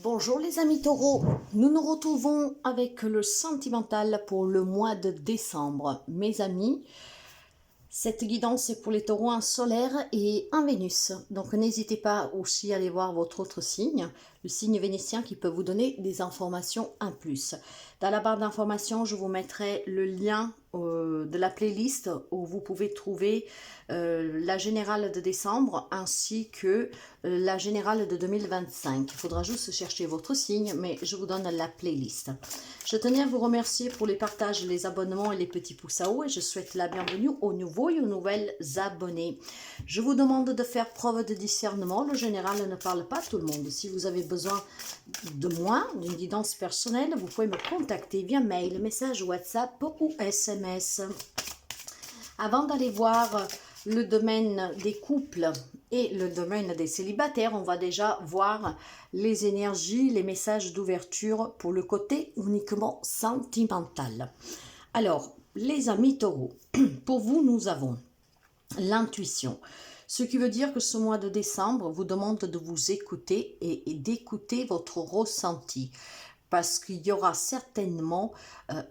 Bonjour les amis taureaux, nous nous retrouvons avec le sentimental pour le mois de décembre. Mes amis, cette guidance est pour les taureaux en solaire et en Vénus. Donc n'hésitez pas aussi à aller voir votre autre signe, le signe vénitien qui peut vous donner des informations en plus. Dans la barre d'informations, je vous mettrai le lien de la playlist où vous pouvez trouver la générale de décembre ainsi que la générale de 2025. Il faudra juste chercher votre signe, mais je vous donne la playlist. Je tenais à vous remercier pour les partages, les abonnements et les petits pouces à haut et je souhaite la bienvenue aux nouveaux et aux nouvelles abonnés. Je vous demande de faire preuve de discernement. Le général ne parle pas à tout le monde. Si vous avez besoin de moi, d'une guidance personnelle, vous pouvez me contacter via mail, message WhatsApp ou SMS. Avant d'aller voir le domaine des couples et le domaine des célibataires, on va déjà voir les énergies, les messages d'ouverture pour le côté uniquement sentimental. Alors, les amis taureaux, pour vous, nous avons l'intuition. Ce qui veut dire que ce mois de décembre vous demande de vous écouter et d'écouter votre ressenti. Parce qu'il y aura certainement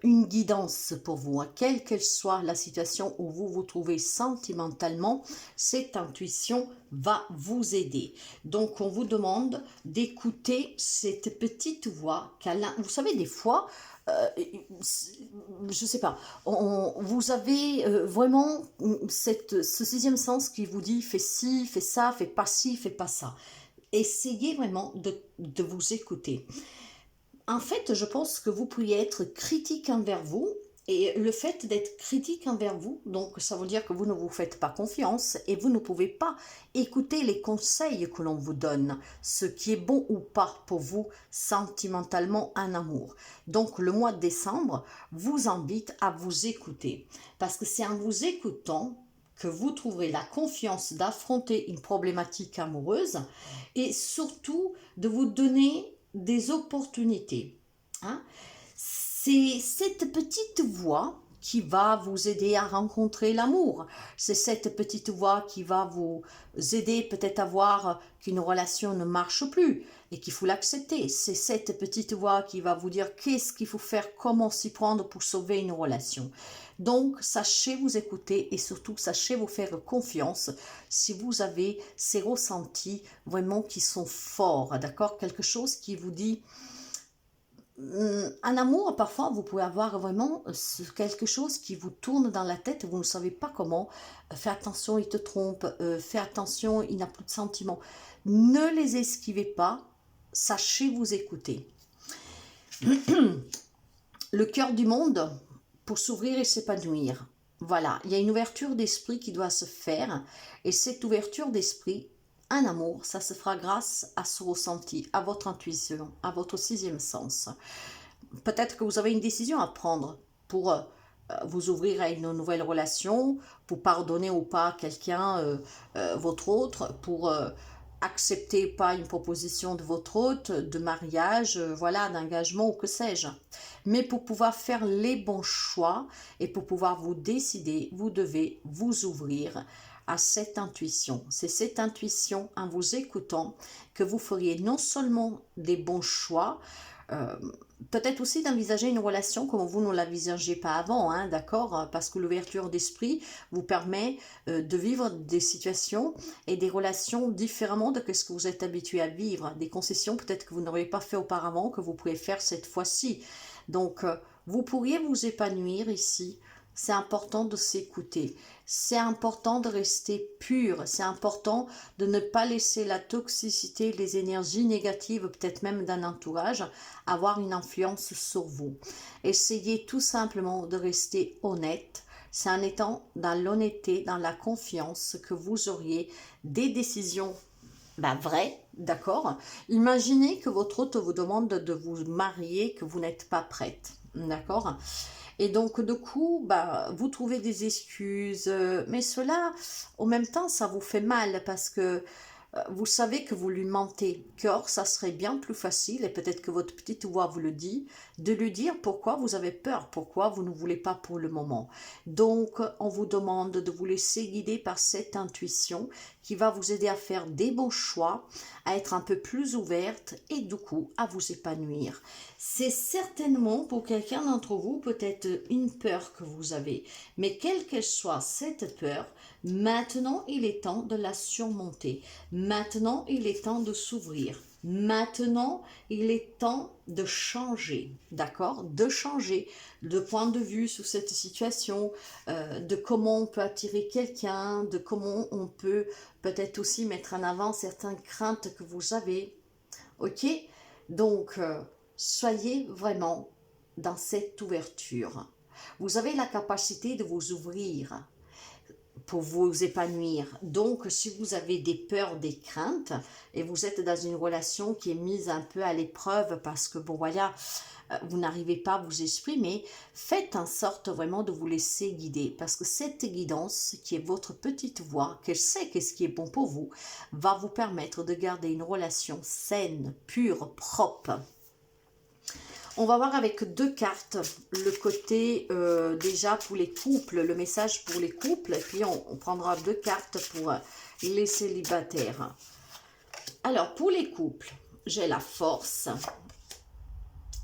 une guidance pour vous, quelle qu'elle soit la situation où vous vous trouvez sentimentalement, cette intuition va vous aider. Donc on vous demande d'écouter cette petite voix, vous savez des fois, je sais pas, vous avez vraiment ce sixième sens qui vous dit fais ci, fais ça, fais pas ci, fais pas ça. Essayez vraiment de vous écouter. En fait, je pense que vous pourriez être critique envers vous, et le fait d'être critique envers vous, donc ça veut dire que vous ne vous faites pas confiance et vous ne pouvez pas écouter les conseils que l'on vous donne, ce qui est bon ou pas pour vous sentimentalement en amour. Donc le mois de décembre vous invite à vous écouter, parce que c'est en vous écoutant que vous trouverez la confiance d'affronter une problématique amoureuse et surtout de vous donner des opportunités. C'est cette petite voix qui va vous aider à rencontrer l'amour. C'est cette petite voix qui va vous aider peut-être à voir qu'une relation ne marche plus et qu'il faut l'accepter. C'est cette petite voix qui va vous dire qu'est-ce qu'il faut faire, comment s'y prendre pour sauver une relation. Donc, sachez vous écouter et surtout, sachez vous faire confiance si vous avez ces ressentis vraiment qui sont forts, d'accord? Quelque chose qui vous dit... En amour, parfois, vous pouvez avoir vraiment quelque chose qui vous tourne dans la tête, vous ne savez pas comment. Fais attention, il te trompe. Fais attention, il n'a plus de sentiments. Ne les esquivez pas, sachez vous écouter. Le cœur du monde pour s'ouvrir et s'épanouir. Voilà, il y a une ouverture d'esprit qui doit se faire et cette ouverture d'esprit, un amour, ça se fera grâce à ce ressenti, à votre intuition, à votre sixième sens. Peut-être que vous avez une décision à prendre pour vous ouvrir à une nouvelle relation, pour pardonner ou pas quelqu'un, votre autre, pour accepter ou pas une proposition de votre hôte, de mariage, voilà, d'engagement ou que sais-je. Mais pour pouvoir faire les bons choix et pour pouvoir vous décider, vous devez vous ouvrir à cette intuition. C'est cette intuition, en vous écoutant, que vous feriez non seulement des bons choix, peut-être aussi d'envisager une relation comme vous ne l'envisagez pas avant, d'accord? Parce que l'ouverture d'esprit vous permet de vivre des situations et des relations différemment de ce que vous êtes habitué à vivre. Des concessions peut-être que vous n'auriez pas fait auparavant, que vous pouvez faire cette fois-ci. Donc, vous pourriez vous épanouir ici. C'est important de s'écouter, c'est important de rester pur, c'est important de ne pas laisser la toxicité, les énergies négatives, peut-être même d'un entourage, avoir une influence sur vous. Essayez tout simplement de rester honnête. C'est en étant dans l'honnêteté, dans la confiance que vous auriez des décisions vraies, d'accord? Imaginez que votre hôte vous demande de vous marier, que vous n'êtes pas prête, d'accord? Et donc, du coup, vous trouvez des excuses. Mais cela, en même temps, ça vous fait mal parce que vous savez que vous lui mentez. Car ça serait bien plus facile, et peut-être que votre petite voix vous le dit, de lui dire pourquoi vous avez peur, pourquoi vous ne voulez pas pour le moment. Donc, on vous demande de vous laisser guider par cette intuition qui va vous aider à faire des bons choix, à être un peu plus ouverte et du coup à vous épanouir. C'est certainement pour quelqu'un d'entre vous peut-être une peur que vous avez, mais quelle qu'elle soit cette peur, maintenant il est temps de la surmonter. Maintenant il est temps de s'ouvrir. Maintenant, il est temps de changer, d'accord? De changer de point de vue sur cette situation, de comment on peut attirer quelqu'un, de comment on peut peut-être aussi mettre en avant certaines craintes que vous avez, ok? Donc, soyez vraiment dans cette ouverture. Vous avez la capacité de vous ouvrir pour vous épanouir. Donc, si vous avez des peurs, des craintes, et vous êtes dans une relation qui est mise un peu à l'épreuve parce que, bon, voilà, vous n'arrivez pas à vous exprimer, faites en sorte vraiment de vous laisser guider. Parce que cette guidance, qui est votre petite voix, qu'elle sait qu'est-ce qui est bon pour vous, va vous permettre de garder une relation saine, pure, propre. On va voir avec deux cartes le côté déjà pour les couples, le message pour les couples, et puis on prendra deux cartes pour les célibataires. Alors, pour les couples, j'ai la force,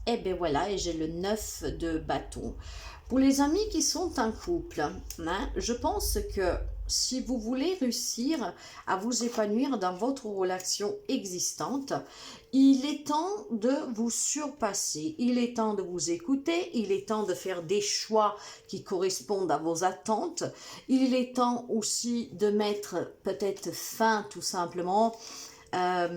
et bien voilà, et j'ai le 9 de bâton. Pour les amis qui sont en couple, hein, je pense que si vous voulez réussir à vous épanouir dans votre relation existante, il est temps de vous surpasser, il est temps de vous écouter, il est temps de faire des choix qui correspondent à vos attentes, il est temps aussi de mettre peut-être fin tout simplement à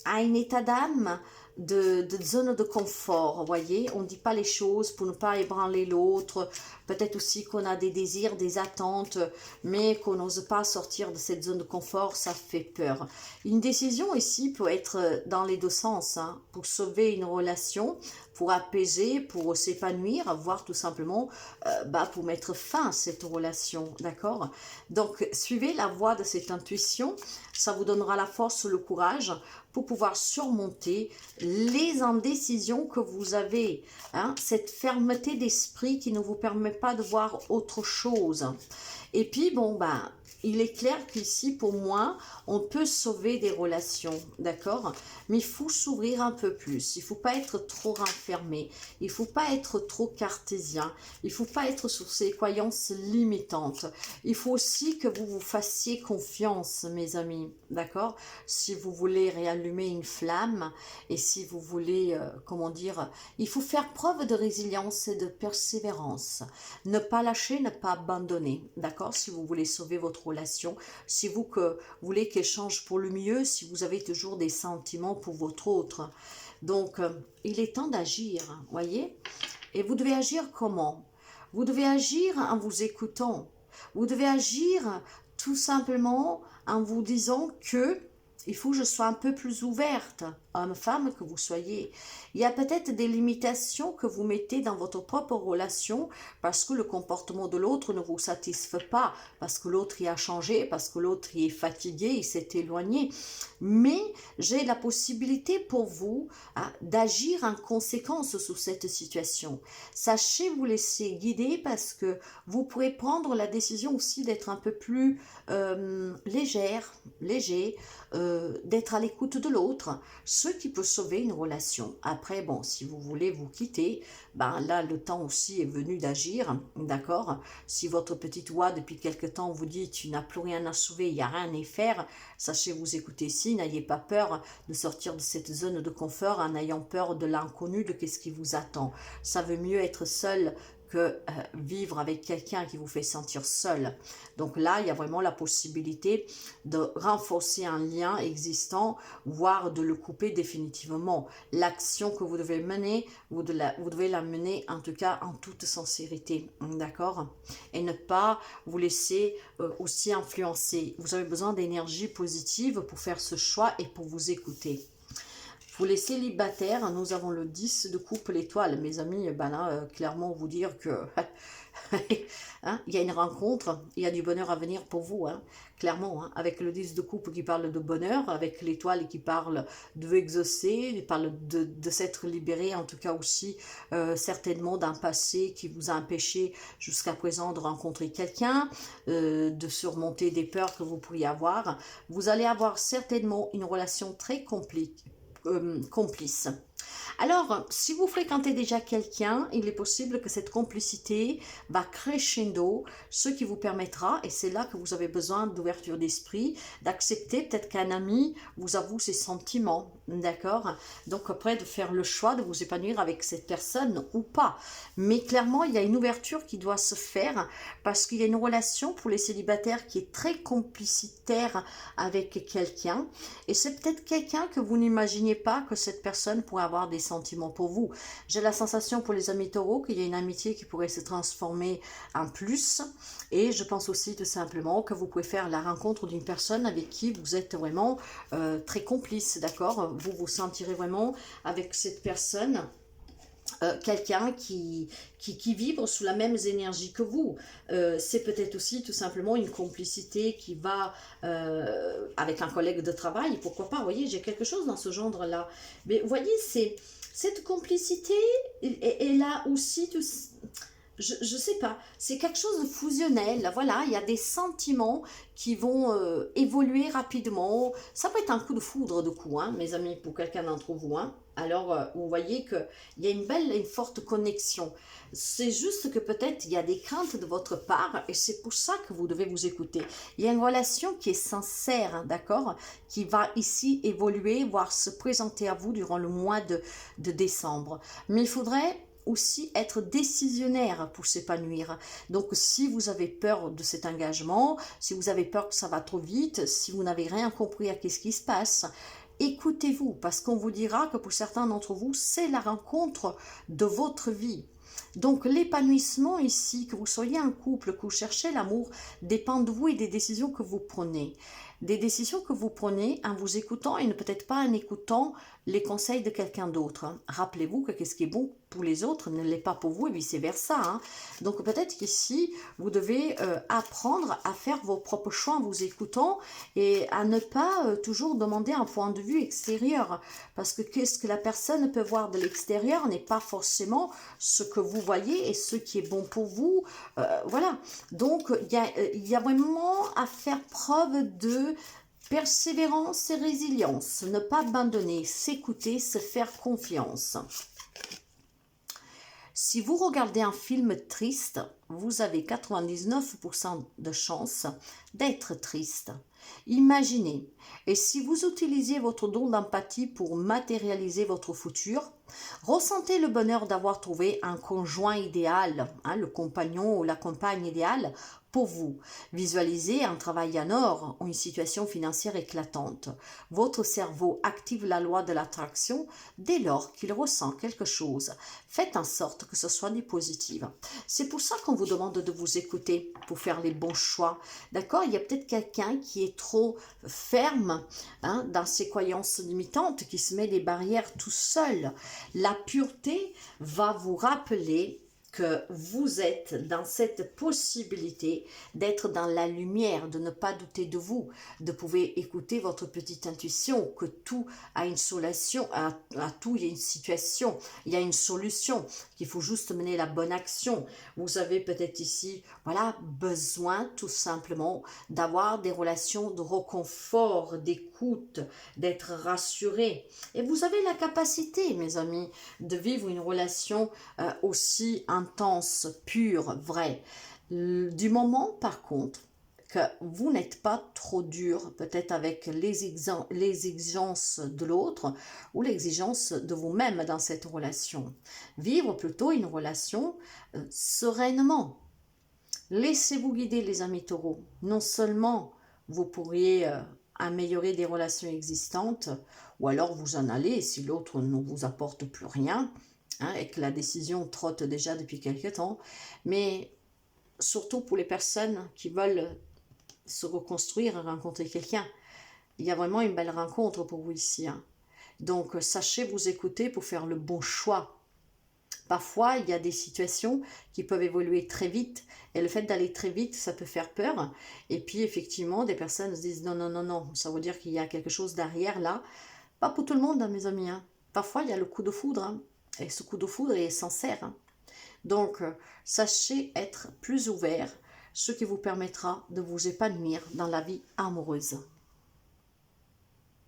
un état d'âme, de zone de confort, vous voyez, on ne dit pas les choses pour ne pas ébranler l'autre, peut-être aussi qu'on a des désirs, des attentes, mais qu'on n'ose pas sortir de cette zone de confort, ça fait peur. Une décision ici peut être dans les deux sens, hein, pour sauver une relation, pour apaiser, pour s'épanouir, voire tout simplement pour mettre fin à cette relation, d'accord? Donc, suivez la voie de cette intuition, ça vous donnera la force, le courage pour pouvoir surmonter les indécisions que vous avez, hein, cette fermeté d'esprit qui ne vous permet pas de voir autre chose. Et puis, bon, il est clair qu'ici, pour moi, on peut sauver des relations, d'accord? Mais il faut s'ouvrir un peu plus. Il ne faut pas être trop renfermé. Il ne faut pas être trop cartésien. Il ne faut pas être sur ces croyances limitantes. Il faut aussi que vous vous fassiez confiance, mes amis, d'accord? Si vous voulez réallumer une flamme et si vous voulez, comment dire, il faut faire preuve de résilience et de persévérance. Ne pas lâcher, ne pas abandonner, d'accord? Si vous voulez sauver votre relation, si vous voulez qu'elle change pour le mieux, si vous avez toujours des sentiments pour votre autre. Donc, il est temps d'agir, voyez? Et vous devez agir comment? Vous devez agir en vous écoutant. Vous devez agir tout simplement en vous disant que il faut que je sois un peu plus ouverte, homme, femme, que vous soyez. Il y a peut-être des limitations que vous mettez dans votre propre relation parce que le comportement de l'autre ne vous satisfait pas, parce que l'autre y a changé, parce que l'autre y est fatigué, il s'est éloigné. Mais j'ai la possibilité pour vous d'agir en conséquence sur cette situation. Sachez vous laisser guider parce que vous pourrez prendre la décision aussi d'être un peu plus léger, d'être à l'écoute de l'autre, ce qui peut sauver une relation. Après, bon, si vous voulez vous quitter, là, le temps aussi est venu d'agir, d'accord? Si votre petite voix, depuis quelque temps, vous dit « tu n'as plus rien à sauver, il n'y a rien à faire », sachez vous écouter ici, n'ayez pas peur de sortir de cette zone de confort en ayant peur de l'inconnu, de qu'est-ce qui vous attend. Ça veut mieux être seul que vivre avec quelqu'un qui vous fait sentir seul. Donc là, il y a vraiment la possibilité de renforcer un lien existant, voire de le couper définitivement. L'action que vous devez mener, vous devez la mener en tout cas en toute sincérité, d'accord? Et ne pas vous laisser aussi influencer. Vous avez besoin d'énergie positive pour faire ce choix et pour vous écouter. Pour les célibataires, nous avons le 10 de coupe l'étoile. Mes amis, là, clairement vous dire que Hein, il y a une rencontre, il y a du bonheur à venir pour vous, hein, clairement, hein, avec le 10 de coupe qui parle de bonheur, avec l'étoile qui parle de exaucer, qui parle de s'être libéré, en tout cas aussi certainement d'un passé qui vous a empêché jusqu'à présent de rencontrer quelqu'un, de surmonter des peurs que vous pourriez avoir. Vous allez avoir certainement une relation très complice. Alors, si vous fréquentez déjà quelqu'un, il est possible que cette complicité va crescendo, ce qui vous permettra, et c'est là que vous avez besoin d'ouverture d'esprit, d'accepter peut-être qu'un ami vous avoue ses sentiments, d'accord? Donc après, de faire le choix de vous épanouir avec cette personne ou pas. Mais clairement, il y a une ouverture qui doit se faire parce qu'il y a une relation pour les célibataires qui est très complicitaire avec quelqu'un. Et c'est peut-être quelqu'un que vous n'imaginez pas que cette personne pourrait avoir des sentiments pour vous. J'ai la sensation pour les amis taureaux qu'il y a une amitié qui pourrait se transformer en plus. Et je pense aussi tout simplement que vous pouvez faire la rencontre d'une personne avec qui vous êtes vraiment très complice, d'accord? Vous vous sentirez vraiment avec cette personne quelqu'un qui vibre sous la même énergie que vous. C'est peut-être aussi tout simplement une complicité qui va avec un collègue de travail, pourquoi pas, vous voyez, j'ai quelque chose dans ce genre-là. Mais vous voyez, cette complicité est là aussi, je sais pas, c'est quelque chose de fusionnel, voilà, il y a des sentiments qui vont évoluer rapidement, ça peut être un coup de foudre de coup, hein, mes amis, pour quelqu'un d'entre vous, hein. Alors vous voyez qu'il y a une belle et une forte connexion, c'est juste que peut-être il y a des craintes de votre part, et c'est pour ça que vous devez vous écouter, il y a une relation qui est sincère, hein, d'accord, qui va ici évoluer, voire se présenter à vous durant le mois de décembre, mais il faudrait aussi être décisionnaire pour s'épanouir. Donc si vous avez peur de cet engagement, si vous avez peur que ça va trop vite, si vous n'avez rien compris à ce qui se passe, écoutez-vous, parce qu'on vous dira que pour certains d'entre vous, c'est la rencontre de votre vie. Donc l'épanouissement ici, que vous soyez un couple, que vous cherchez l'amour, dépend de vous et des décisions que vous prenez. Des décisions que vous prenez en vous écoutant et ne peut-être pas en écoutant les conseils de quelqu'un d'autre. Rappelez-vous que ce qui est bon pour les autres ne l'est pas pour vous et vice-versa. Hein. Donc peut-être qu'ici, vous devez apprendre à faire vos propres choix en vous écoutant et à ne pas toujours demander un point de vue extérieur. Parce que ce que la personne peut voir de l'extérieur n'est pas forcément ce que vous voyez et ce qui est bon pour vous. Voilà. Donc il y a vraiment à faire preuve de persévérance et résilience, ne pas abandonner, s'écouter, se faire confiance. Si vous regardez un film triste, vous avez 99% de chances d'être triste. Imaginez, et si vous utilisiez votre don d'empathie pour matérialiser votre futur, ressentez le bonheur d'avoir trouvé un conjoint idéal, hein, le compagnon ou la compagne idéale pour vous. Visualisez un travail en or ou une situation financière éclatante. Votre cerveau active la loi de l'attraction dès lors qu'il ressent quelque chose. Faites en sorte que ce soit du positif. C'est pour ça qu'on vous demande de vous écouter pour faire les bons choix. D'accord? Il y a peut-être quelqu'un qui est trop ferme hein, dans ses croyances limitantes, qui se met des barrières tout seul. La pureté va vous rappeler que vous êtes dans cette possibilité d'être dans la lumière, de ne pas douter de vous, de pouvoir écouter votre petite intuition, que tout a une solution, à tout il y a une situation, il y a une solution, qu'il faut juste mener la bonne action. Vous avez peut-être ici, voilà, besoin tout simplement d'avoir des relations de réconfort, d'écoute, d'être rassuré. Et vous avez la capacité, mes amis, de vivre une relation aussi intense, pure, vraie. Du moment, par contre, que vous n'êtes pas trop dur, peut-être avec les exigences de l'autre ou l'exigence de vous-même dans cette relation. Vivre plutôt une relation sereinement. Laissez-vous guider, les amis taureaux. Non seulement vous pourriez améliorer des relations existantes, ou alors vous en allez si l'autre ne vous apporte plus rien, hein, et que la décision trotte déjà depuis quelque temps, mais surtout pour les personnes qui veulent se reconstruire et rencontrer quelqu'un. Il y a vraiment une belle rencontre pour vous ici. Hein. Donc, sachez vous écouter pour faire le bon choix. Parfois, il y a des situations qui peuvent évoluer très vite et le fait d'aller très vite, ça peut faire peur. Et puis, effectivement, des personnes se disent non, non, non, non, ça veut dire qu'il y a quelque chose derrière là. Pas pour tout le monde, hein, mes amis, hein. Parfois, il y a le coup de foudre, hein, et ce coup de foudre est sincère, hein. Donc, sachez être plus ouvert, ce qui vous permettra de vous épanouir dans la vie amoureuse.